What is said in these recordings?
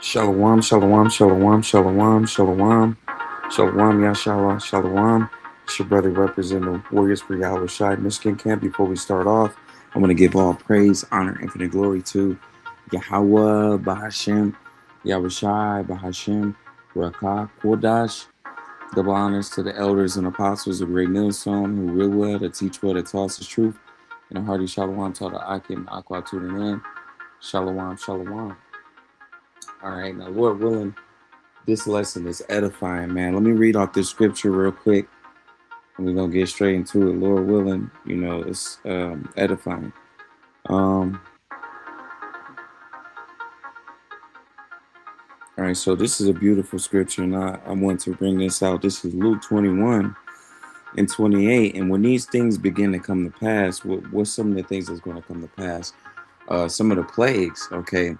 Shalom, shalom, shalom, shalom, shalom, shalom, Yashala, shalom. It's your brother representing Warriors for Yahweh Shai Michigan Camp. Before we start off, I want to give all praise, honor, infinite glory to Yahweh, Bahashem, Yahweh Shai, Bahashem, Rakah, Kodash. Double honors to the elders and apostles of Great Millstone who real well to teach well to tell us the truth. And a hearty shalom to the Akim, Aqua tuning in. Shalom, shalom. All right, now, Lord willing, this lesson is edifying, man. Let me read off this scripture real quick, and we're gonna get straight into it. Lord willing, it's edifying. All right, so this is a beautiful scripture, and I want to bring this out. This is Luke 21 and 28, and when these things begin to come to pass, what's some of the things that's going to come to pass? Some of the plagues, okay.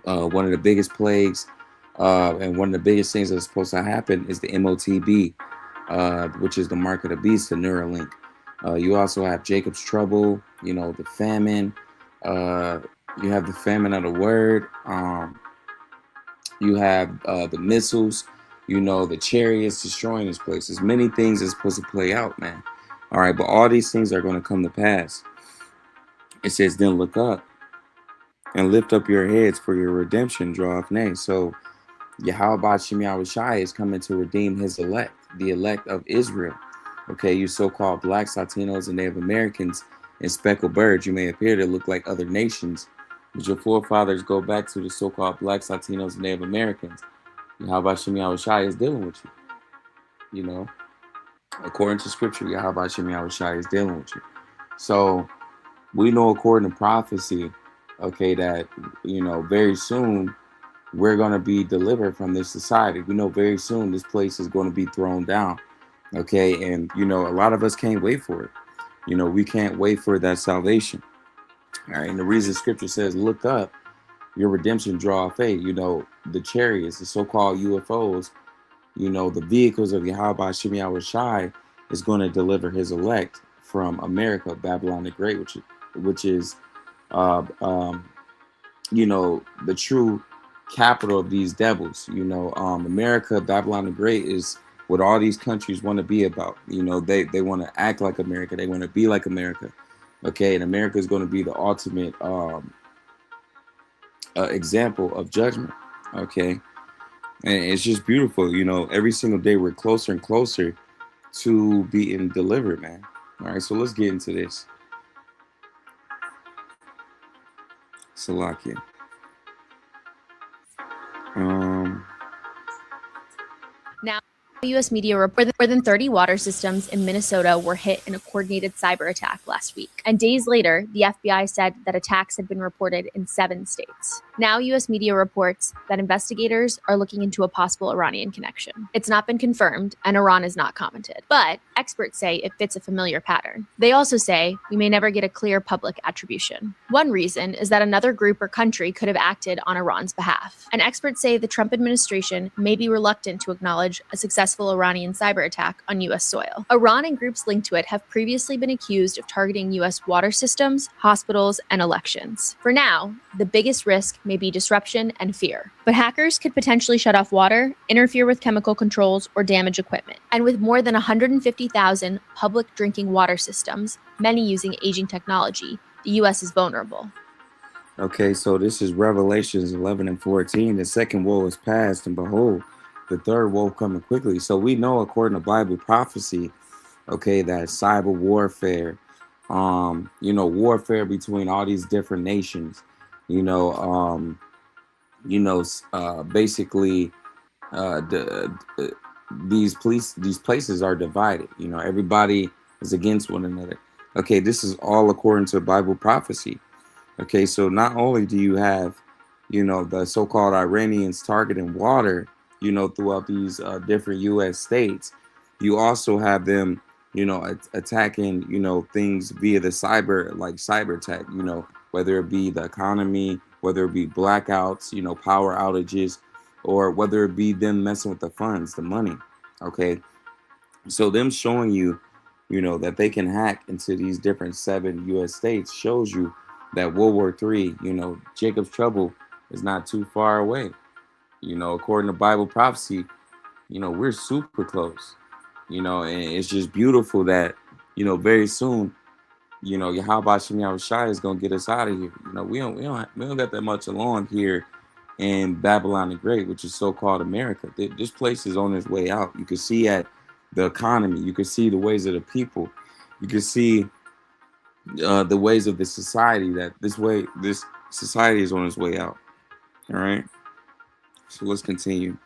One of the biggest plagues, and one of the biggest things that's supposed to happen is the MOTB, which is the mark of the beast, the Neuralink. You also have Jacob's trouble, the famine. You have the famine of the word. You have the missiles, the chariots destroying this place. There's many things that's supposed to play out, man. All right, but all these things are going to come to pass. It says, then look up and lift up your heads, for your redemption draweth nigh. So Yahweh Shem Shai is coming to redeem his elect, the elect of Israel. Okay, you so-called blacks, Latinos, and Native Americans and speckled birds, you may appear to look like other nations, but your forefathers go back to the so-called blacks, Latinos, and Native Americans. Yahweh Shem Shai is dealing with you. According to scripture, Yahweh Shem Shai is dealing with you. So we know according to prophecy, okay, that very soon we're going to be delivered from this society. We know very soon this place is going to be thrown down, okay, and a lot of us can't wait for it. We can't wait for that salvation. All right, and the reason scripture says look up, your redemption draw faith. The chariots, the so-called UFOs, the vehicles of Yahweh Shem Shai is going to deliver his elect from America, Babylon the Great, which is the true capital of these devils. America, Babylon the Great is what all these countries want to be about. They want to act like America, they want to be like America, okay, and America is going to be the ultimate example of judgment, okay, and it's just beautiful. Every single day we're closer and closer to being delivered, man. All right, so let's get into this. Salakia. Now, U.S. media report that more than 30 water systems in Minnesota were hit in a coordinated cyber attack last week. And days later, the FBI said that attacks had been reported in 7 states. Now, U.S. media reports that investigators are looking into a possible Iranian connection. It's not been confirmed, and Iran has not commented. But experts say it fits a familiar pattern. They also say we may never get a clear public attribution. One reason is that another group or country could have acted on Iran's behalf. And experts say the Trump administration may be reluctant to acknowledge a successful Iranian cyber attack on U.S. soil. Iran and groups linked to it have previously been accused of targeting U.S. water systems, hospitals, and elections. For now, the biggest risk may be disruption and fear. But hackers could potentially shut off water, interfere with chemical controls, or damage equipment. And with more than 150,000 public drinking water systems, many using aging technology, the U.S. is vulnerable. Okay, so this is Revelations 11 and 14. The second woe is past, and behold, the third woe coming quickly. So we know, according to Bible prophecy, okay, that cyber warfare, warfare between all these different nations, basically, these places are divided. Everybody is against one another. Okay, this is all according to Bible prophecy. Okay, so not only do you have, the so-called Iranians targeting water, throughout these different U.S. states, you also have them, attacking, things via the cyber attack, whether it be the economy, whether it be blackouts, power outages, or whether it be them messing with the funds, the money. Okay, so them showing you, that they can hack into these different 7 U.S. states shows you that World War III, Jacob's trouble is not too far away. You know, according to Bible prophecy, you know, we're super close. You know, and it's just beautiful that, you know, very soon, you know, Yahweh Shem Shai is gonna get us out of here. You know, we don't got that much along here in Babylon the Great, which is so-called America. This place is on its way out. You can see at the economy, you can see the ways of the people, you can see the ways of the society, that this society is on its way out. All right, so let's continue.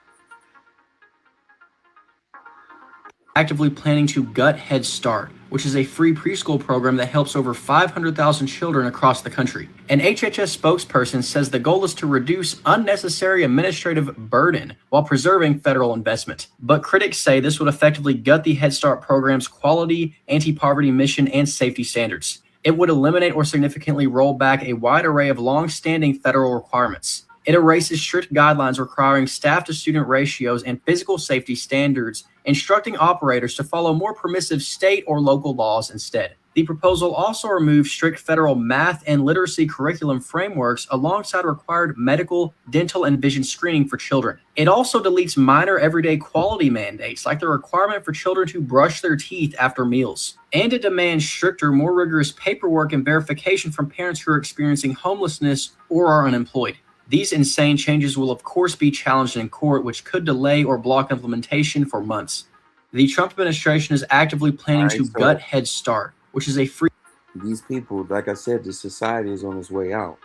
Actively planning to gut Head Start, which is a free preschool program that helps over 500,000 children across the country. An HHS spokesperson says the goal is to reduce unnecessary administrative burden while preserving federal investment. But critics say this would effectively gut the Head Start program's quality, anti-poverty mission, and safety standards. It would eliminate or significantly roll back a wide array of long-standing federal requirements. It erases strict guidelines requiring staff-to-student ratios and physical safety standards, instructing operators to follow more permissive state or local laws instead. The proposal also removes strict federal math and literacy curriculum frameworks alongside required medical, dental, and vision screening for children. It also deletes minor everyday quality mandates like the requirement for children to brush their teeth after meals. And it demands stricter, more rigorous paperwork and verification from parents who are experiencing homelessness or are unemployed. These insane changes will of course be challenged in court, which could delay or block implementation for months. The Trump administration is actively planning to gut Head Start, which is a free... These people, like I said, the society is on its way out.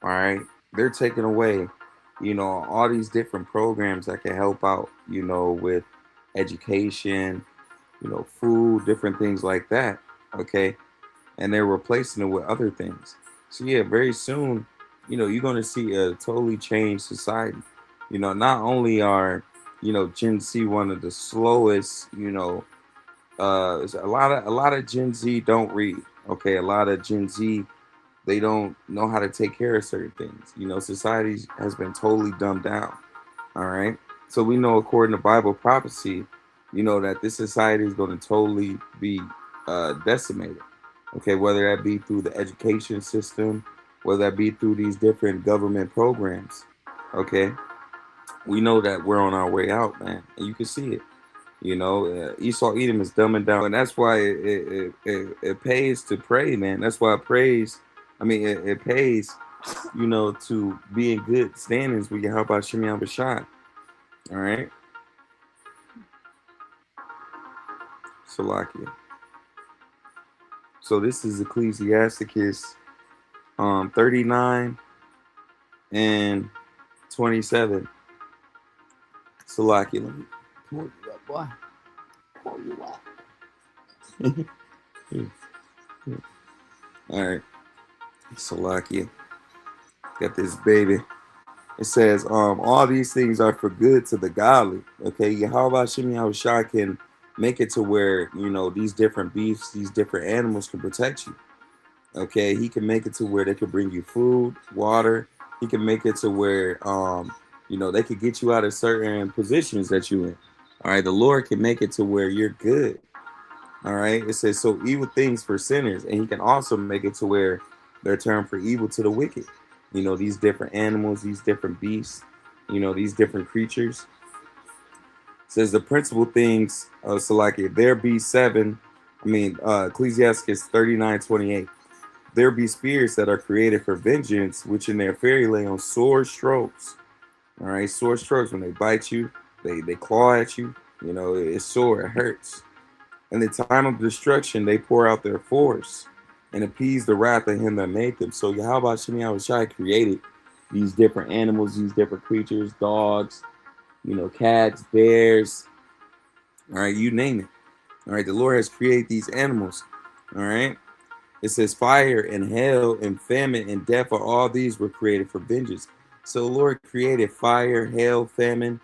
All right, they're taking away, you know, all these different programs that can help out, you know, with education, you know, food, different things like that. Okay, and they're replacing it with other things. So yeah, very soon, you know, you're going to see a totally changed society. You know, not only are, you know, Gen Z one of the slowest, you know, a lot of Gen Z don't read. Okay, a lot of Gen Z, they don't know how to take care of certain things. You know, society has been totally dumbed down. All right, so we know according to Bible prophecy, you know, that this society is going to totally be decimated. Okay, whether that be through the education system, whether that be through these different government programs. Okay, we know that we're on our way out, man, and you can see it. You know, Esau Edom is dumbing down, and that's why it pays to pray, man. That's why it pays, you know, to be in good standings with Yahweh Shem Shai. All right, Salakia. So this is Ecclesiasticus 39 and 27. Salakia, let me pull you up, boy. Pull you up. All right, Salakia, got this baby. It says, all these things are for good to the godly. Okay, Yahweh Shem Shai can make it to where, you know, these different beasts, these different animals can protect you. Okay, he can make it to where they can bring you food, water. He can make it to where, you know, they could get you out of certain positions that you in. All right, the Lord can make it to where you're good. All right, it says, so evil things for sinners, and he can also make it to where they're turned for evil to the wicked. You know, these different animals, these different beasts, you know, these different creatures. It says the principal things, so like if there be Ecclesiastes 39:28. There be spirits that are created for vengeance, which in their fairy lay on sore strokes. All right, sore strokes, when they bite you, they claw at you. You know, it's sore, it hurts. In the time of destruction, they pour out their force and appease the wrath of him that made them. So Yahweh Shem Shai created these different animals, these different creatures, dogs, you know, cats, bears. All right, you name it. All right, the Lord has created these animals. All right. It says fire and hell and famine and death, are all these were created for vengeance. So the Lord created fire, hell, famine,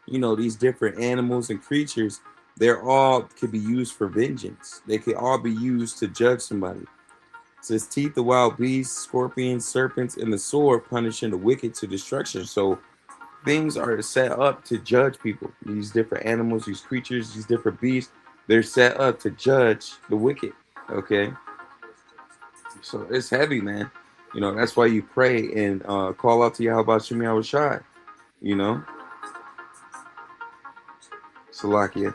you know, these different animals and creatures. They're all could be used for vengeance. They could all be used to judge somebody. It says teeth of wild beasts, scorpions, serpents, and the sword punishing the wicked to destruction. So things are set up to judge people. These different animals, these creatures, these different beasts, they're set up to judge the wicked. Okay. So it's heavy, man. You know, that's why you pray and call out to Yahweh Shemi Awashai. You know, Salakia.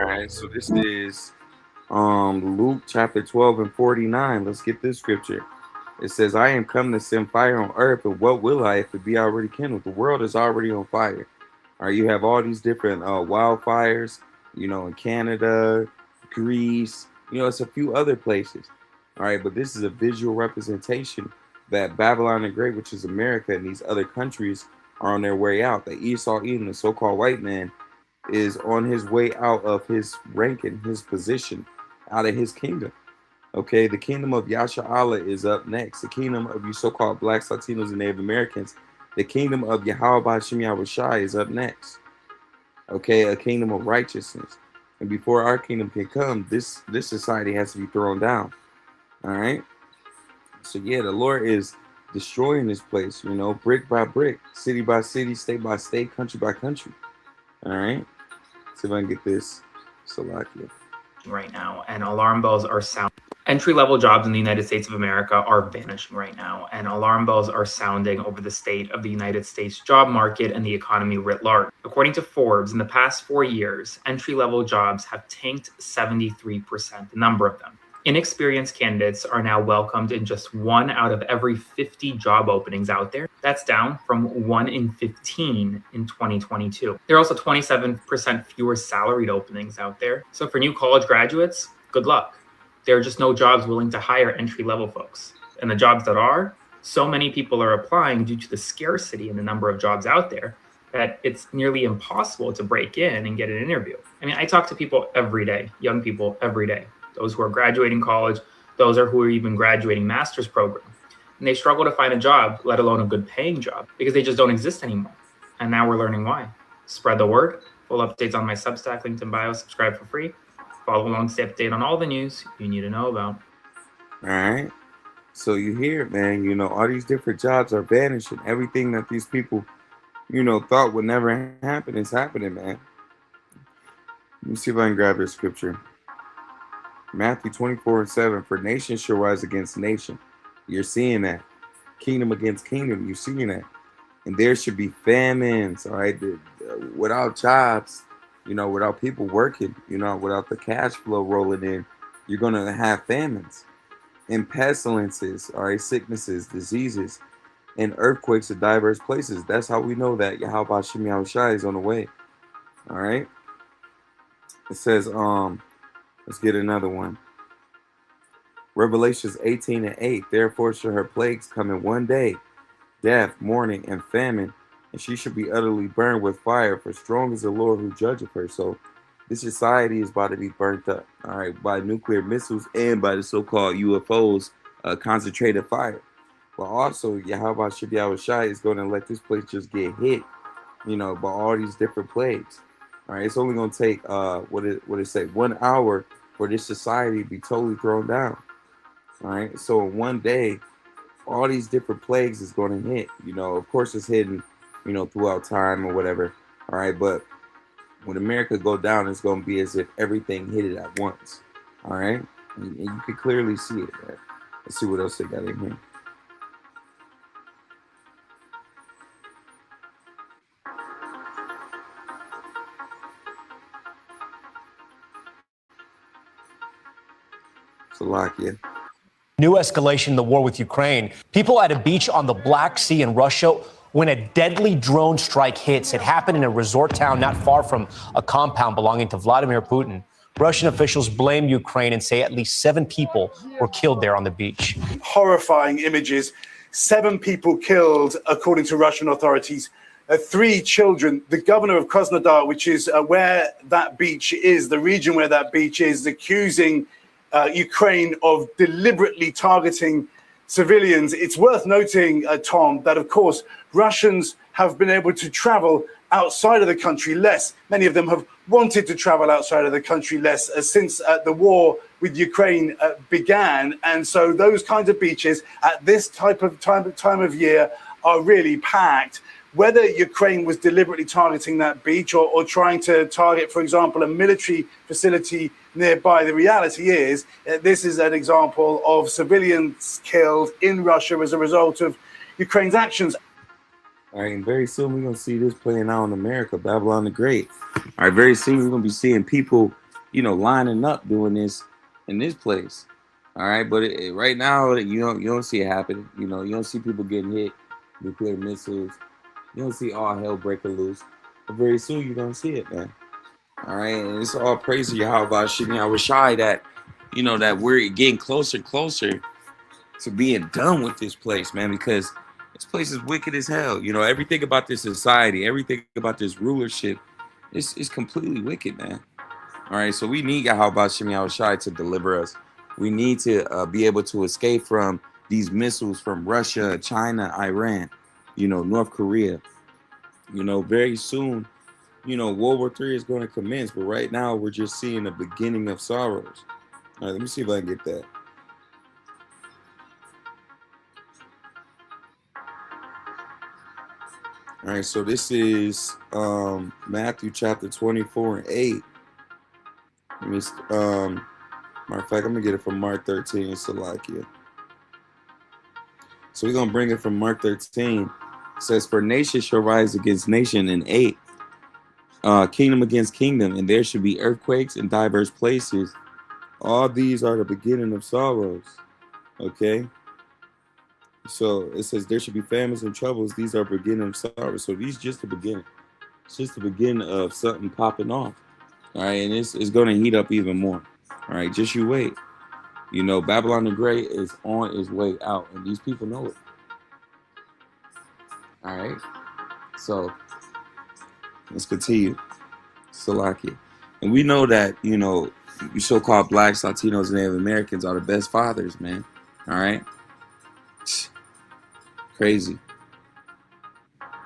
All right, so this is Luke chapter 12 and 49. Let's get this scripture. It says, I am come to send fire on earth, and what will I if it be already kindled? The world is already on fire. All right, you have all these different wildfires, you know, in Canada, Greece, you know, it's a few other places. All right, but this is a visual representation that Babylon the Great, which is America, and these other countries are on their way out. The Esau Edom, the so-called white man, is on his way out of his ranking, his position, out of his kingdom. Okay, the kingdom of Yasha Allah is up next. The kingdom of you so-called blacks, Latinos, and Native Americans, the kingdom of Yahweh Shem Yahushai is up next. Okay, a kingdom of righteousness. And before our kingdom can come, this society has to be thrown down. All right. So yeah, the Lord is destroying this place, you know, brick by brick, city by city, state by state, country by country. All right. See if I can get this. Salakia. Right now, and alarm bells are sounding. Entry-level jobs in the United States of America are vanishing right now, and alarm bells are sounding over the state of the United States job market and the economy writ large. According to Forbes, in the past 4 years, entry-level jobs have tanked 73%, the number of them. Inexperienced candidates are now welcomed in just 1 out of every 50 job openings out there. That's down from 1 in 15 in 2022. There are also 27% fewer salaried openings out there. So for new college graduates, good luck. There are just no jobs willing to hire entry-level folks. And the jobs that are, so many people are applying due to the scarcity in the number of jobs out there that it's nearly impossible to break in and get an interview. I mean, I talk to people every day, young people every day. Those who are graduating college, those who are even graduating master's program. And they struggle to find a job, let alone a good paying job, because they just don't exist anymore. And now we're learning why. Spread the word. Full updates on my Substack, linked in bio. Subscribe for free. Follow along, stay updated on all the news you need to know about. All right. So you hear it, man. You know, all these different jobs are vanishing. Everything that these people, you know, thought would never happen is happening, man. Let me see if I can grab this scripture. Matthew 24:7, for nation shall rise against nation. You're seeing that. Kingdom against kingdom. You're seeing that. And there should be famines, all right? Without jobs, you know, without people working, you know, without the cash flow rolling in, you're going to have famines and pestilences, all right? Sicknesses, diseases, and earthquakes in diverse places. That's how we know that Yahweh Shem Yahushai is on the way, all right? It says, let's get another one. Revelations 18:8. Therefore shall her plagues come in one day, death, mourning, and famine, and she shall be utterly burned with fire, for strong is the Lord who judgeth her. So this society is about to be burnt up, all right, by nuclear missiles and by the so-called UFOs, concentrated fire. But also, Yahweh Shem Yahushai is going to let this place just get hit, you know, by all these different plagues. All right, it's only going to take, what it say, 1 hour for this society to be totally thrown down. All right, so in one day, all these different plagues is going to hit. You know, of course, it's hidden, you know, throughout time or whatever. All right, but when America go down, it's going to be as if everything hit it at once. All right, and you can clearly see it. Right? Let's see what else they got in here. Salakia. New escalation in the war with Ukraine. People at a beach on the Black Sea in Russia when a deadly drone strike hits. It happened in a resort town not far from a compound belonging to Vladimir Putin. Russian officials blame Ukraine and say at least 7 people were killed there on the beach. Horrifying images. 7 people killed, according to Russian authorities. 3 children. The governor of Krasnodar, which is where that beach is, the region where that beach is, accusing Ukraine of deliberately targeting civilians. It's worth noting, Tom, that of course Russians have been able to travel outside of the country less. Many of them have wanted to travel outside of the country less since the war with Ukraine began. And so those kinds of beaches at this type of time of year are really packed. Whether Ukraine was deliberately targeting that beach or trying to target, for example, a military facility nearby, the reality is this is an example of civilians killed in Russia as a result of Ukraine's actions. All right, and very soon we're gonna see this playing out in America, Babylon the Great. All right, very soon we're gonna be seeing people, lining up doing this in this place. All right, but right now you don't see it happening. You don't see people getting hit, nuclear missiles. You don't see all hell breaking loose. But very soon you're gonna see it, man. All right, and it's all praise to Yahweh Shimei Rashai that, that we're getting closer, closer to being done with this place, man, because this place is wicked as hell. Everything about this society, everything about this rulership is completely wicked, man. All right, so we need Yahweh Shimei Rashai to deliver us. We need to be able to escape from these missiles from Russia, China, Iran, North Korea. Very soon, World War III is going to commence, but right now we're just seeing the beginning of sorrows. All right, let me see if I can get that. All right, so this is Matthew chapter 24 and 8. Let me, matter of fact, I'm gonna get it from Mark 13, Salakia. So we're gonna bring it from Mark 13. It says, "For nation shall rise against nation," and 8. Kingdom against kingdom, and there should be earthquakes in diverse places. All these are the beginning of sorrows. Okay. So it says there should be famines and troubles. These are beginning of sorrows. So these just the beginning. It's just the beginning of something popping off. All right, and it's going to heat up even more. All right, just you wait. Babylon the Great is on its way out, and these people know it. All right, so let's continue. Salakia. And we know that, you so-called blacks, Latinos, and Native Americans are the best fathers, man. All right. Crazy.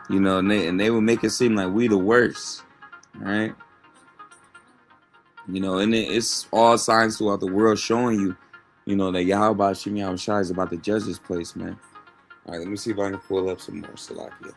And they would make it seem like we the worst. All right. And it's all signs throughout the world showing you, that Yahweh Shimei Shai is about to judge this place, man. All right, let me see if I can pull up some more Salakia.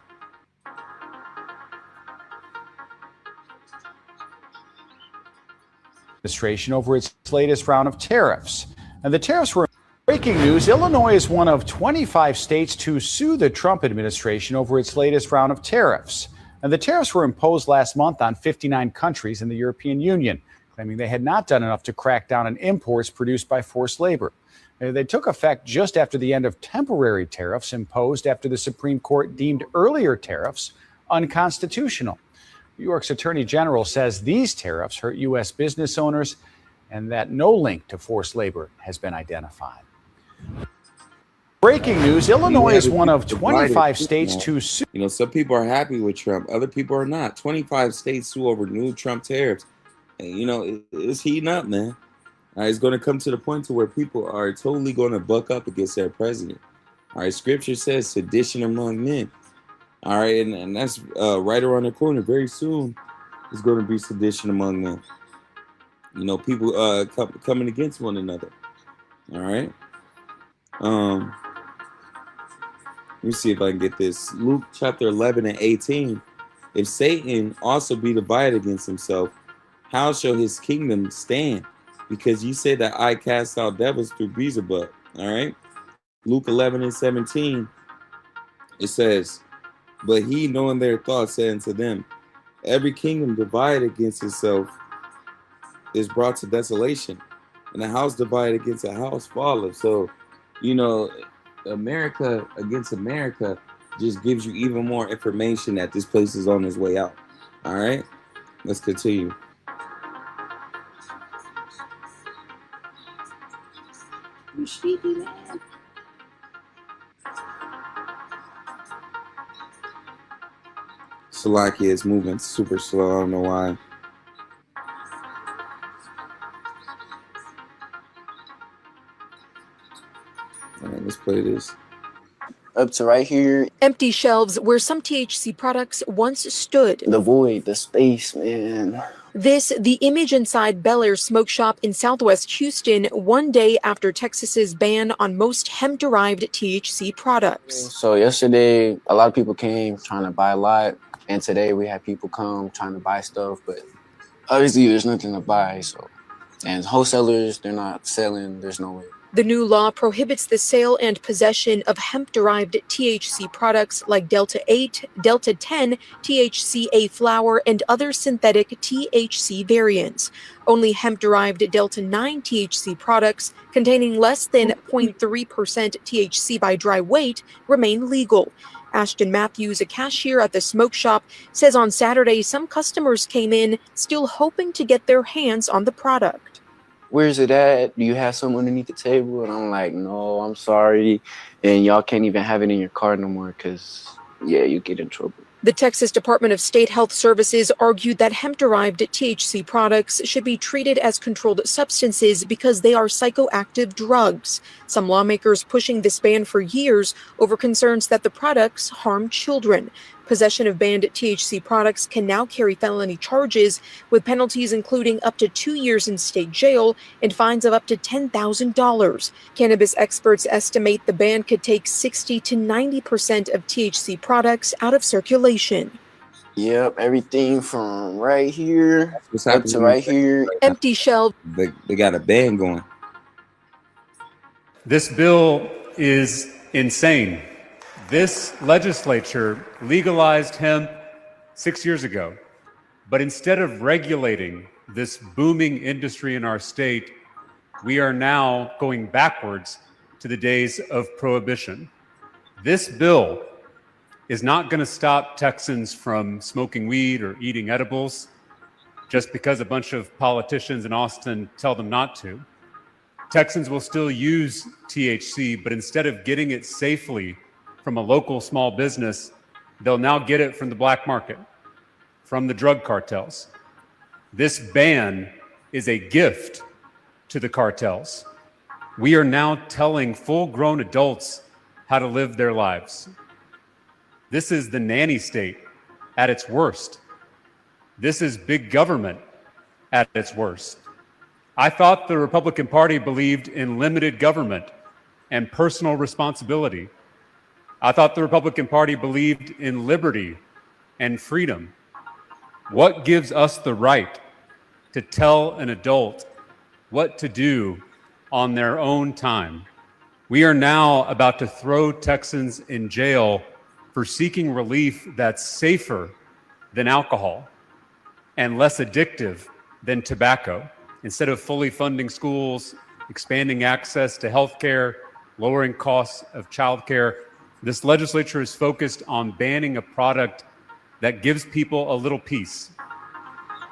Administration over its latest round of tariffs. And the tariffs were breaking news. Illinois is one of 25 states to sue the Trump administration over its latest round of tariffs. And the tariffs were imposed last month on 59 countries in the European Union, claiming they had not done enough to crack down on imports produced by forced labor. They took effect just after the end of temporary tariffs imposed after the Supreme Court deemed earlier tariffs unconstitutional. New York's Attorney General says these tariffs hurt U.S. business owners and that no link to forced labor has been identified. Breaking news, Illinois is one of 25 states to sue. Some people are happy with Trump. Other people are not. 25 states sue over new Trump tariffs. And, it's heating up, man. All right, it's going to come to the point to where people are totally going to buck up against their president. All right, scripture says sedition among men. All right, and that's right around the corner. Very soon, there's going to be sedition among men. People coming against one another. All right. Let me see if I can get this. Luke chapter 11 and 18. If Satan also be divided against himself, how shall his kingdom stand? Because you say that I cast out devils through Beelzebub. All right. Luke 11 and 17. It says, but he, knowing their thoughts, said unto them, every kingdom divided against itself is brought to desolation, and a house divided against a house falleth. So, America against America just gives you even more information that this place is on its way out. All right, let's continue. You sleepy, man. Salakia is moving super slow. I don't know why. All right, let's play this. up to right here. Empty shelves where some THC products once stood. The void, the space, man. This, the image inside Bel Air Smoke Shop in Southwest Houston, one day after Texas's ban on most hemp-derived THC products. So yesterday, a lot of people came trying to buy a lot, and today we had people come trying to buy stuff, but obviously there's nothing to buy, so. And wholesalers, they're not selling, there's no way. The new law prohibits the sale and possession of hemp-derived THC products like Delta 8, Delta 10, THCA flower, and other synthetic THC variants. Only hemp-derived Delta 9 THC products containing less than 0.3% THC by dry weight remain legal. Ashton Matthews, a cashier at the smoke shop, says on Saturday some customers came in still hoping to get their hands on the product. Where's it at? Do you have some underneath the table? And I'm like, no, I'm sorry. And y'all can't even have it in your car no more because, yeah, you get in trouble. The Texas Department of State Health Services argued that hemp-derived THC products should be treated as controlled substances because they are psychoactive drugs. Some lawmakers pushing this ban for years over concerns that the products harm children. Possession of banned THC products can now carry felony charges with penalties including up to 2 years in state jail and fines of up to $10,000. Cannabis experts estimate the ban could take 60 to 90% of THC products out of circulation. Yep, everything from right here up to right here. Empty shelves. They got a ban going. This bill is insane. This legislature legalized hemp 6 years ago, but instead of regulating this booming industry in our state, we are now going backwards to the days of prohibition. This bill is not going to stop Texans from smoking weed or eating edibles just because a bunch of politicians in Austin tell them not to. Texans will still use THC, but instead of getting it safely from a local small business, they'll now get it from the black market, from the drug cartels. This ban is a gift to the cartels. We are now telling full-grown adults how to live their lives. This is the nanny state at its worst. This is big government at its worst. I thought the Republican Party believed in limited government and personal responsibility. I thought the Republican Party believed in liberty and freedom. What gives us the right to tell an adult what to do on their own time? We are now about to throw Texans in jail for seeking relief that's safer than alcohol and less addictive than tobacco. Instead of fully funding schools, expanding access to health care, lowering costs of childcare, this legislature is focused on banning a product that gives people a little peace.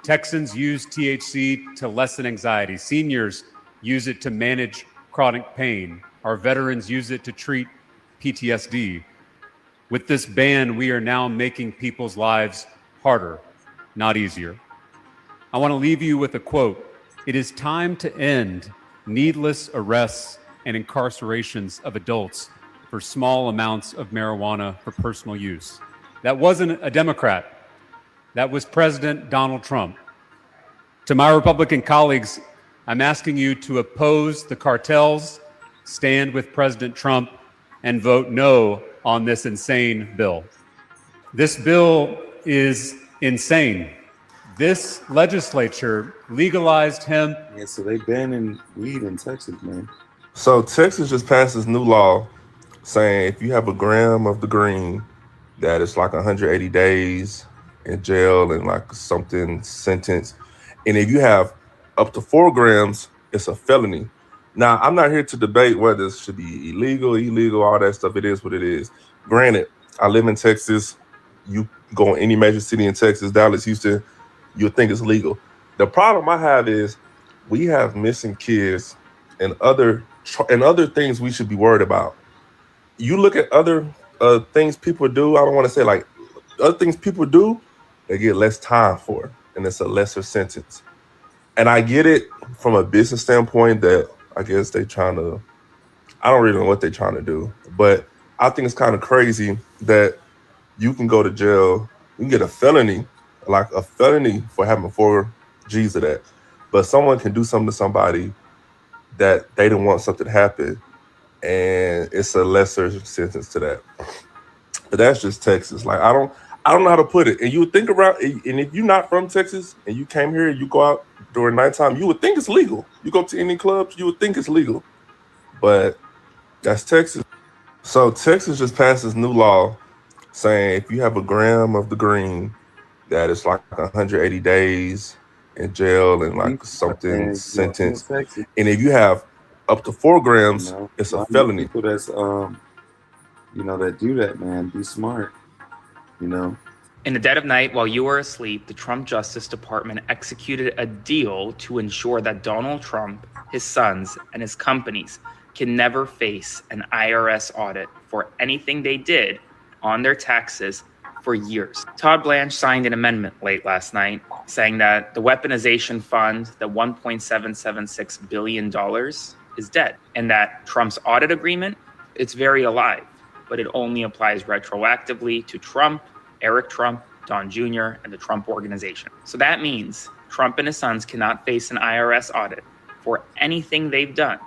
Texans use THC to lessen anxiety. Seniors use it to manage chronic pain. Our veterans use it to treat PTSD. With this ban, we are now making people's lives harder, not easier. I want to leave you with a quote. It is time to end needless arrests and incarcerations of adults for small amounts of marijuana for personal use. That wasn't a Democrat. That was President Donald Trump. To my Republican colleagues, I'm asking you to oppose the cartels, stand with President Trump, and vote no on this insane bill. This bill is insane. This legislature legalized hemp. Yeah, so they banning weed in Texas, man. So Texas just passed this new law saying if you have a gram of the green, that it's like 180 days in jail and like something sentence. And if you have up to 4 grams, it's a felony. Now, I'm not here to debate whether this should be illegal, all that stuff. It is what it is. Granted, I live in Texas. You go in any major city in Texas, Dallas, Houston, you'll think it's legal. The problem I have is we have missing kids and other things we should be worried about. You look at other things people do, I don't want to say like other things people do, they get less time for, and it's a lesser sentence. And I get it from a business standpoint that I guess I don't really know what they're trying to do, but I think it's kind of crazy that you can go to jail, you can get a felony, like a felony for having 4 G's of that. But someone can do something to somebody that they didn't want something to happen, and it's a lesser sentence to that. But that's just Texas. Like I don't know how to put it. And you would think around, and if you're not from Texas and you came here and you go out during nighttime, you would think it's legal. You go to any clubs, you would think it's legal. But that's Texas. So Texas just passed this new law saying if you have a gram of the green, that it's like 180 days in jail and like something sentence. And if you have up to 4 You grams, know, it's a a lot of these felony. people that's that do that, man, be smart. You know, In the dead of night, while you were asleep, the Trump Justice Department executed a deal to ensure that Donald Trump, his sons, and his companies can never face an IRS audit for anything they did on their taxes for years. Todd Blanche signed an amendment late last night saying that the weaponization fund, the $1.776 billion, is dead, and that Trump's audit agreement, it's very alive, but it only applies retroactively to Trump, Eric Trump, Don Jr., and the Trump Organization. So that means Trump and his sons cannot face an IRS audit for anything they've done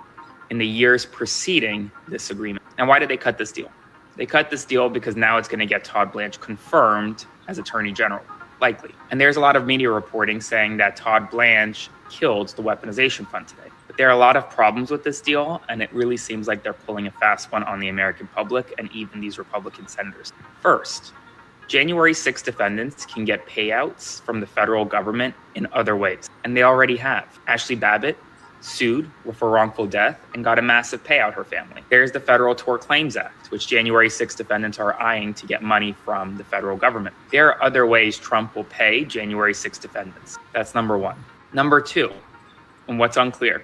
in the years preceding this agreement. And why did they cut this deal? They cut this deal because now it's going to get Todd Blanche confirmed as Attorney General, likely. And there's a lot of media reporting saying that Todd Blanche killed the weaponization fund today. But there are a lot of problems with this deal, and it really seems like they're pulling a fast one on the American public and even these Republican senators. First, January 6 defendants can get payouts from the federal government in other ways, and they already have. Ashley Babbitt sued for wrongful death and got a massive payout, her family. There's the Federal Tort Claims Act, which January 6 defendants are eyeing to get money from the federal government. There are other ways Trump will pay January 6 defendants. That's number one. Number two, and what's unclear,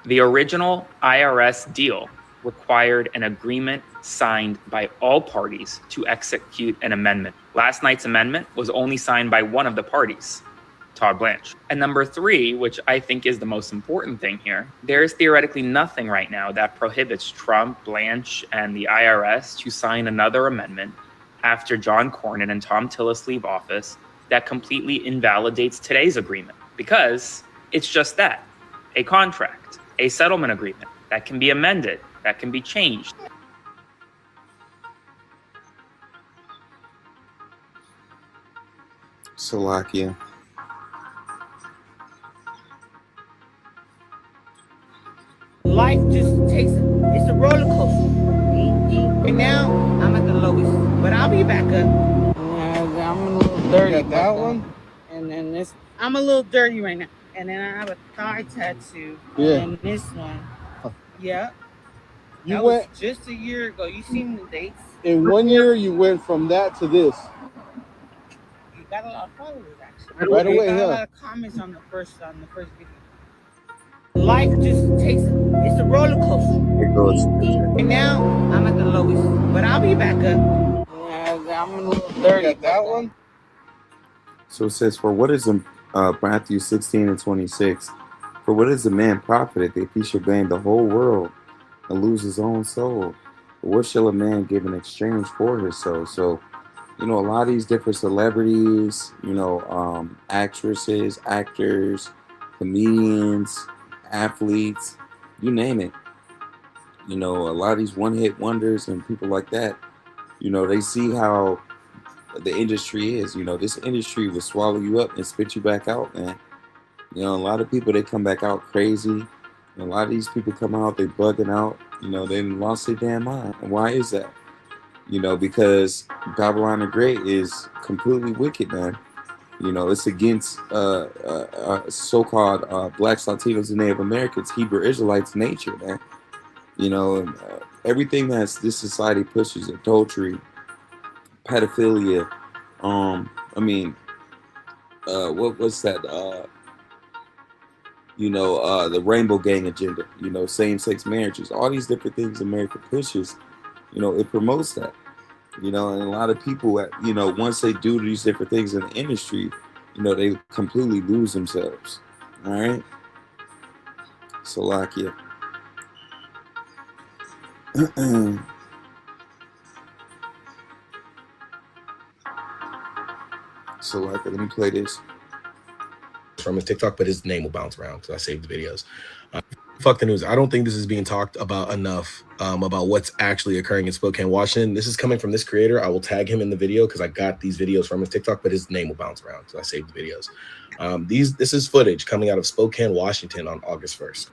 the original IRS deal required an agreement signed by all parties to execute an amendment. Last night's amendment was only signed by one of the parties, Todd Blanche. And number three, which I think is the most important thing here, there is theoretically nothing right now that prohibits Trump, Blanche, and the IRS to sign another amendment after John Cornyn and Tom Tillis leave office that completely invalidates today's agreement, because it's just that, a contract, a settlement agreement that can be amended, that can be changed. Slovakia. Life just it's a roller coaster. And now I'm at the lowest, but I'll be back up. Yeah, I'm a little dirty. That one? And then this, I'm a little dirty right now. And then I have a thigh tattoo. Yeah. And this one. Yeah. That was just a year ago. You seen the dates? In 1 year, you went from that to this. You got a lot of followers, actually. Right away, got a lot of comments on the first video. Life just it's a roller coaster. It goes. And now I'm at the lowest, but I'll be back up. Yeah, I'm a little dirty. That one? So it says, for what is Matthew 16 and 26? For what is a man profited if he should gain the whole world and lose his own soul? What shall a man give in exchange for his soul? So, a lot of these different celebrities, actresses, actors, comedians, athletes, you name it. A lot of these one-hit wonders and people like that, they see how the industry is. This industry will swallow you up and spit you back out, man. A lot of people, they come back out crazy. A lot of these people come out, they bugging out. They lost their damn mind. And why is that? Because Babylon the Great is completely wicked, man. It's against so-called Blacks, Latinos, and Native Americans, Hebrew Israelites' nature, man. And everything that this society pushes, adultery, pedophilia, what's that? The rainbow gang agenda, same-sex marriages, all these different things America pushes, it promotes that. And a lot of people, once they do these different things in the industry, they completely lose themselves. All right. Slovakia. So like, let me play this from his TikTok, but his name will bounce around because I saved the videos. Fuck the news. I don't think this is being talked about enough about what's actually occurring in Spokane, Washington. This is coming from this creator. I will tag him in the video because I got these videos from his TikTok, but his name will bounce around because I saved the videos. This is footage coming out of Spokane, Washington on August 1st.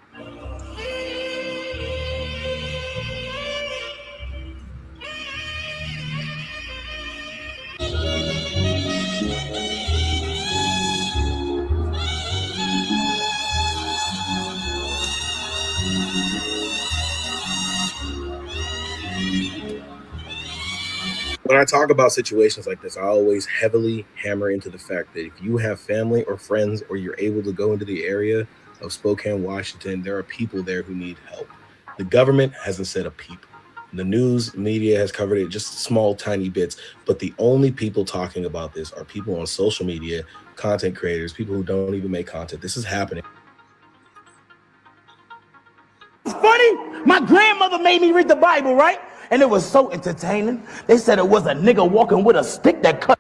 When I talk about situations like this, I always heavily hammer into the fact that if you have family or friends or you're able to go into the area of Spokane, Washington, there are people there who need help. The government hasn't said a peep. The news media has covered it just small, tiny bits, but the only people talking about this are people on social media, content creators, people who don't even make content. This is happening. It's funny. My grandmother made me read the Bible, right? And it was so entertaining. They said it was a nigga walking with a stick that cut.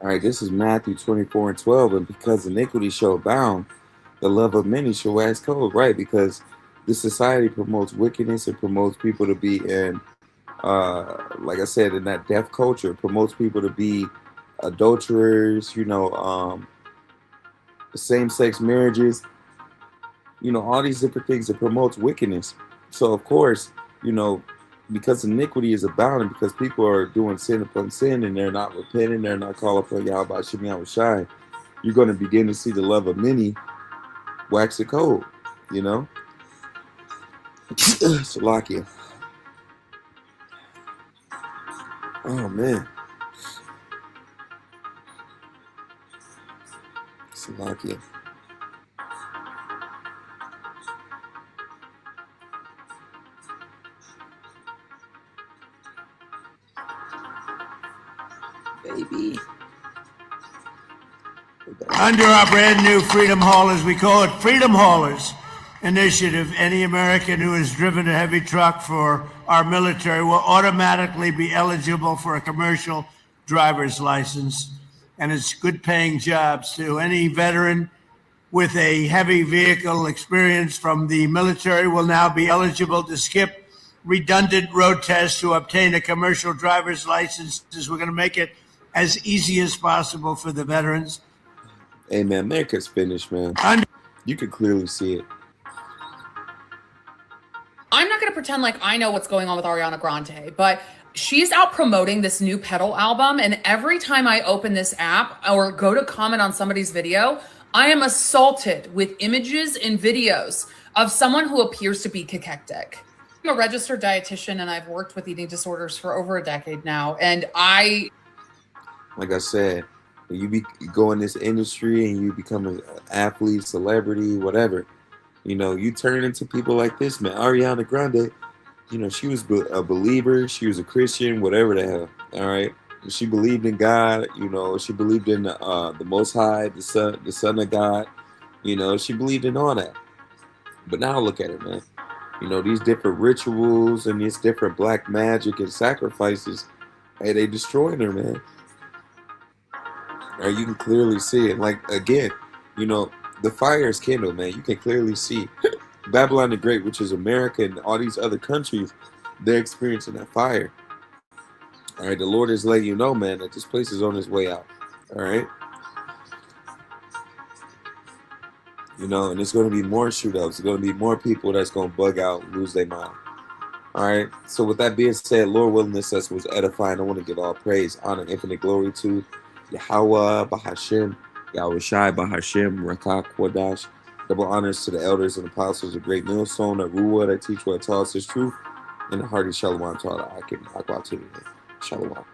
All right, this is Matthew 24:12, and because iniquity shall abound, the love of many shall wax cold, right? Because this society promotes wickedness, it promotes people to be in, like I said, in that deaf culture, it promotes people to be adulterers, same-sex marriages, all these different things. It promotes wickedness. So, of course, because iniquity is abounding, because people are doing sin upon sin and they're not repenting, they're not calling upon Yahweh Shem Yahweh Shai, you're going to begin to see the love of many wax it cold, Salakia. Oh, man. Salakia. Baby. Under our brand new Freedom Haulers, we call it Freedom Haulers initiative, any American who has driven a heavy truck for our military will automatically be eligible for a commercial driver's license. And it's good paying jobs too. Any veteran with a heavy vehicle experience from the military will now be eligible to skip redundant road tests to obtain a commercial driver's license. We're going to make it as easy as possible for the veterans. Hey, man, America's finished, man. You can clearly see it. I'm not going to pretend like I know what's going on with Ariana Grande, but she's out promoting this new Pedal album. And every time I open this app or go to comment on somebody's video, I am assaulted with images and videos of someone who appears to be cachectic. I'm a registered dietitian and I've worked with eating disorders for over a decade now. And like I said, when you go in this industry and you become an athlete, celebrity, whatever, you turn into people like this, man. Ariana Grande, she was a believer. She was a Christian, whatever the hell. All right. She believed in God. She believed in the Most High, the Son of God. She believed in all that. But now look at it, man. These different rituals and these different black magic and sacrifices, hey, they destroying her, man. Or you can clearly see it. Like, again, the fire is kindled, man. You can clearly see Babylon the Great, which is America and all these other countries, they're experiencing that fire. All right, the Lord is letting you know, man, that this place is on its way out. All right. And there's going to be more shootouts. There's going to be more people that's going to bug out and lose their mind. All right. So with that being said, Lord willing, this was edifying. I want to give all praise, honor, infinite glory to Yahweh, Bahashem, Yahweh Shai, Bahashem, Rakak, Wadash. Double honors to the elders and apostles of Great Millstone, that Ruah, that teach what taught us is truth, and the hearty Shalom to all the Akim, Akwa, Shalom.